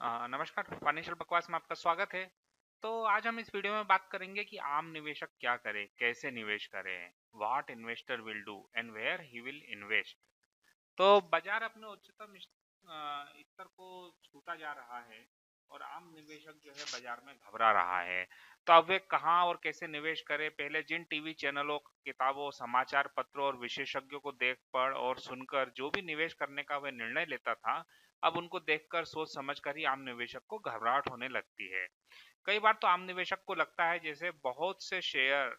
नमस्कार, फाइनेंशियल बकवास में आपका स्वागत है। तो आज हम इस वीडियो में बात करेंगे कि आम निवेशक क्या करे, कैसे निवेश करें, what investor will do and where he will invest. तो बाजार अपने उच्चतम स्तर को छूता जा रहा है और आम निवेशक जो है बाजार में घबरा रहा है। तो अब वे कहाँ और कैसे निवेश करें? पहले जिन टीवी चैनलों, किताबों, समाचार पत्रों और विशेषज्ञों को देख पढ़ और सुनकर जो भी निवेश करने का वह निर्णय लेता था, अब उनको देखकर सोच समझकर ही आम निवेशक को घबराहट होने लगती है। कई बार तो आम निवेशक को लगता है जैसे बहुत से शेयर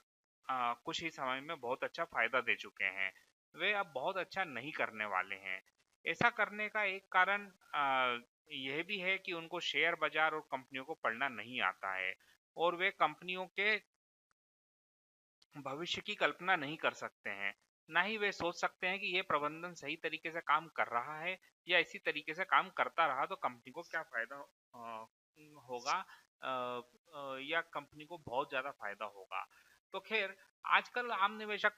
कुछ ही समय में बहुत अच्छा फायदा दे चुके हैं, वे अब बहुत अच्छा नहीं करने वाले हैं। ऐसा करने का एक कारण यह भी है कि उनको शेयर बाजार और कंपनियों को पढ़ना नहीं आता है और वे कंपनियों के भविष्य की कल्पना नहीं कर सकते हैं। ना ही वे सोच सकते हैं कि ये प्रबंधन सही तरीके से काम कर रहा है या इसी तरीके से काम करता रहा तो कंपनी को क्या फायदा होगा, या कंपनी को बहुत ज्यादा फायदा होगा। तो खैर, आजकल आम निवेशक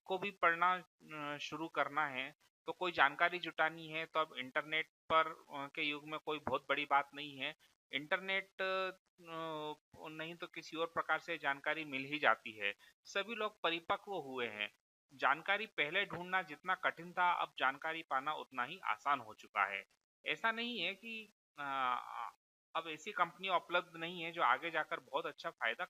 को भी पढ़ना शुरू करना है तो कोई जानकारी जुटानी है तो अब इंटरनेट पर के युग में कोई बहुत बड़ी बात नहीं है। इंटरनेट नहीं तो किसी और प्रकार से जानकारी मिल ही जाती है। सभी लोग परिपक्व हुए हैं। जानकारी पहले ढूंढना जितना कठिन था, अब जानकारी पाना उतना ही आसान हो चुका है। ऐसा नहीं है कि अब ऐसी कंपनियां उपलब्ध नहीं है जो आगे जाकर बहुत अच्छा फायदा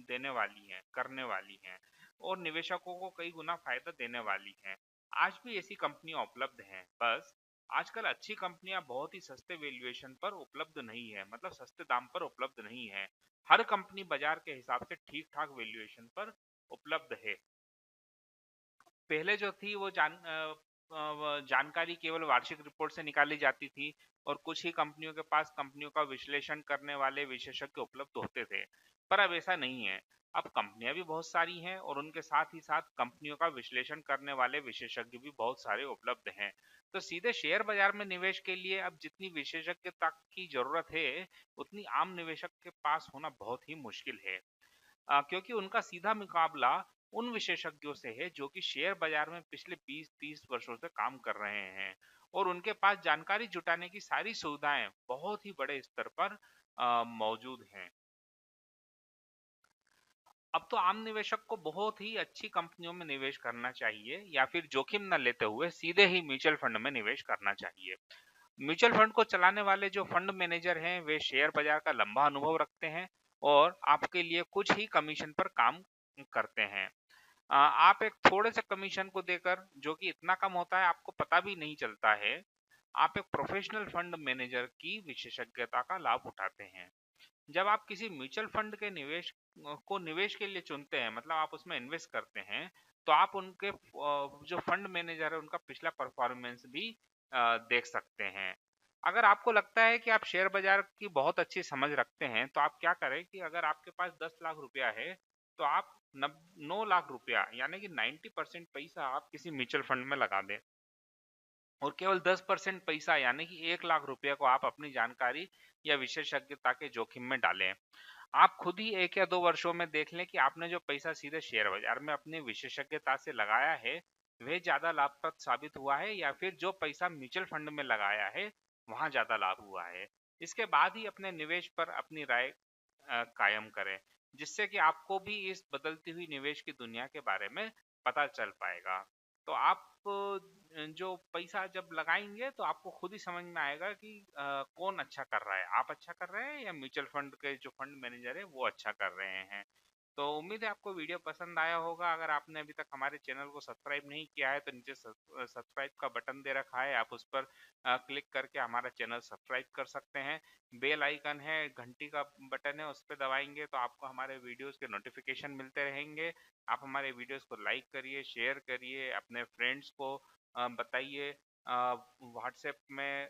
देने वाली हैं, करने वाली हैं और निवेशकों को कई गुना फायदा देने वाली हैं। आज भी ऐसी कंपनियां उपलब्ध हैं, बस आजकल अच्छी कंपनियां बहुत ही सस्ते वैल्यूएशन पर उपलब्ध नहीं है, मतलब सस्ते दाम पर उपलब्ध नहीं है। हर कंपनी बाजार के हिसाब से ठीक ठाक वैल्यूएशन पर उपलब्ध है। पहले जो थी वो जानकारी केवल वार्षिक रिपोर्ट से निकाली जाती थी और कुछ ही कंपनियों के पास कंपनियों का विश्लेषण करने वाले विशेषज्ञ उपलब्ध होते थे। पर अब ऐसा नहीं है। अब कंपनियां भी बहुत सारी हैं और उनके साथ ही साथ कंपनियों का विश्लेषण करने वाले विशेषज्ञ भी बहुत सारे उपलब्ध हैं। तो सीधे शेयर बाजार में निवेश के लिए अब जितनी विशेषज्ञता की जरूरत है, उतनी आम निवेशक के पास होना बहुत ही मुश्किल है। क्योंकि उनका सीधा मुकाबला उन विशेषज्ञों से है जो कि शेयर बाजार में पिछले 20-30 वर्षों से काम कर रहे हैं और उनके पास जानकारी जुटाने की सारी सुविधाएं बहुत ही बड़े स्तर पर मौजूद हैं। अब तो आम निवेशक को बहुत ही अच्छी कंपनियों में निवेश करना चाहिए या फिर जोखिम न लेते हुए सीधे ही म्यूचुअल फंड में निवेश करना चाहिए। म्यूचुअल फंड को चलाने वाले जो फंड मैनेजर हैं, वे शेयर बाजार का लंबा अनुभव रखते हैं और आपके लिए कुछ ही कमीशन पर काम करते हैं। आप एक थोड़े से कमीशन को देकर, जो कि इतना कम होता है आपको पता भी नहीं चलता है, आप एक प्रोफेशनल फंड मैनेजर की विशेषज्ञता का लाभ उठाते हैं। जब आप किसी म्यूचुअल फंड के निवेश के लिए चुनते हैं, मतलब आप उसमें इन्वेस्ट करते हैं, तो आप उनके जो फंड मैनेजर है उनका पिछला परफॉर्मेंस भी देख सकते हैं। अगर आपको लगता है कि आप शेयर बाजार की बहुत अच्छी समझ रखते हैं तो आप क्या करें कि अगर आपके पास 10 लाख रुपया है तो आप 9 लाख रुपया यानी कि 90% पैसा आप किसी म्यूचुअल फंड में लगा दें और केवल 10% पैसा यानी कि 1 लाख रुपए को आप अपनी जानकारी या विशेषज्ञता के जोखिम में डालें। आप खुद ही 1 या 2 वर्षों में देख लें कि आपने जो पैसा सीधे शेयर बाजार में अपनी विशेषज्ञता से लगाया है, वह ज्यादा लाभप्रद साबित हुआ है या फिर जो पैसा म्यूचुअल फंड में लगाया है, वहां ज्यादा लाभ हुआ है। इसके बाद ही अपने निवेश पर अपनी राय कायम करें, जिससे कि आपको भी इस बदलती हुई निवेश की दुनिया के बारे में पता चल पाएगा। तो आप जो पैसा जब लगाएंगे तो आपको खुद ही समझ में आएगा कि कौन अच्छा कर रहा है, आप अच्छा कर रहे हैं या म्यूचुअल फंड के जो फंड मैनेजर है वो अच्छा कर रहे हैं। तो उम्मीद है आपको वीडियो पसंद आया होगा। अगर आपने अभी तक हमारे चैनल को सब्सक्राइब नहीं किया है तो नीचे सब्सक्राइब का बटन दे रखा है, आप उस पर क्लिक करके हमारा चैनल सब्सक्राइब कर सकते हैं। बेल आइकन है, घंटी का बटन है, उस पर दबाएंगे तो आपको हमारे वीडियोस के नोटिफिकेशन मिलते रहेंगे। आप हमारे वीडियोस को लाइक करिए, शेयर करिए, अपने फ्रेंड्स को बताइए। व्हाट्सएप में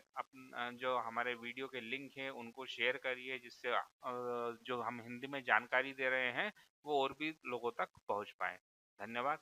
जो हमारे वीडियो के लिंक हैं उनको शेयर करिए, जिससे जो हम हिंदी में जानकारी दे रहे हैं वो और भी लोगों तक पहुंच पाए। धन्यवाद।